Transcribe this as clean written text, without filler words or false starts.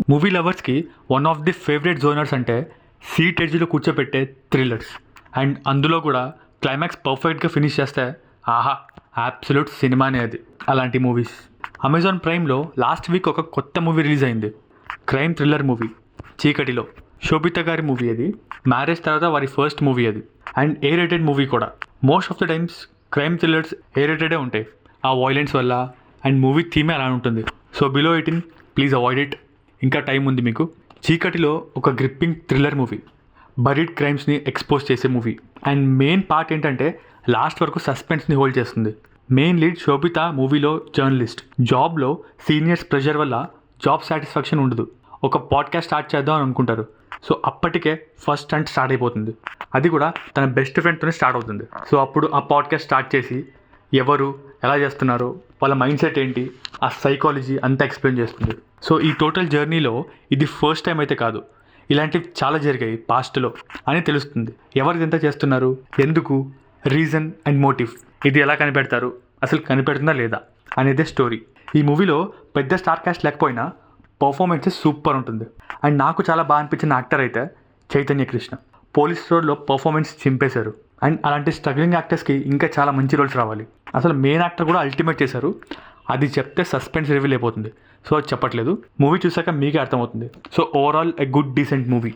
Movie లవర్స్కి one of the favourite genres అంటే seat ఎడ్జ్లో కూర్చోపెట్టే థ్రిల్లర్స్. అండ్ అందులో కూడా క్లైమాక్స్ పర్ఫెక్ట్గా ఫినిష్ చేస్తే ఆహా, అబ్సల్యూట్ సినిమానే అది. అలాంటి మూవీస్ అమెజాన్ ప్రైమ్లో లాస్ట్ వీక్ ఒక కొత్త మూవీ రిలీజ్ అయింది. Crime thriller movie Cheekatilo. Shobhita గారి మూవీ అది. మ్యారేజ్ తర్వాత వారి ఫస్ట్ మూవీ అది. అండ్ ఏ రేటెడ్ మూవీ కూడా. Most of the times crime thrillers A రేటెడే ఉంటాయి ఆ వాయిలెన్స్ వల్ల. అండ్ మూవీ థీమే అలా ఉంటుంది. So below 18 please avoid it. ఇంకా టైం ఉంది మీకు. చీకటిలో ఒక గ్రిప్పింగ్ థ్రిల్లర్ మూవీ, బరీడ్ క్రైమ్స్ని ఎక్స్పోజ్ చేసే మూవీ. అండ్ మెయిన్ పార్ట్ ఏంటంటే లాస్ట్ వరకు సస్పెన్స్ని హోల్డ్ చేస్తుంది. మెయిన్ లీడ్ శోభిత మూవీలో జర్నలిస్ట్. జాబ్లో సీనియర్స్ ప్రెషర్ వల్ల జాబ్ సాటిస్ఫాక్షన్ ఉండదు. ఒక పాడ్కాస్ట్ స్టార్ట్ చేద్దాం అని అనుకుంటారు. సో అప్పటికే ఫస్ట్ స్టంట్ స్టార్ట్ అయిపోతుంది. అది కూడా తన బెస్ట్ ఫ్రెండ్తోనే స్టార్ట్ అవుతుంది. సో అప్పుడు ఆ పాడ్కాస్ట్ స్టార్ట్ చేసి ఎవరు ఎలా చేస్తున్నారో, వాళ్ళ మైండ్ సెట్ ఏంటి, ఆ సైకాలజీ అంతా ఎక్స్ప్లెయిన్ చేస్తుంది. సో ఈ టోటల్ జర్నీలో ఇది ఫస్ట్ టైం అయితే కాదు, ఇలాంటివి చాలా జరిగాయి పాస్ట్లో అని తెలుస్తుంది. ఎవరు ఎంత చేస్తున్నారు, ఎందుకు, రీజన్ అండ్ మోటివ్, ఇది ఎలా కనిపెడతారు, అసలు కనిపెడుతుందా లేదా అనేదే స్టోరీ. ఈ మూవీలో పెద్ద స్టార్ కాస్ట్ లేకపోయినా పర్ఫార్మెన్సెస్ సూపర్ ఉంటుంది. అండ్ నాకు చాలా బాగా అనిపించిన యాక్టర్ అయితే చైతన్య కృష్ణ. పోలీస్ రోల్లో పర్ఫార్మెన్స్ చింపేశారు. అండ్ అలాంటి స్ట్రగ్లింగ్ యాక్టర్స్కి ఇంకా చాలా మంచి రోల్స్ రావాలి. అసలు మెయిన్ యాక్టర్ కూడా అల్టిమేట్ చేశారు. అది చెప్తే సస్పెన్స్ రివీల్ అయిపోతుంది. సో అది చెప్పట్లేదు, మూవీ చూసాక మీకే అర్థమవుతుంది. So overall a good decent movie.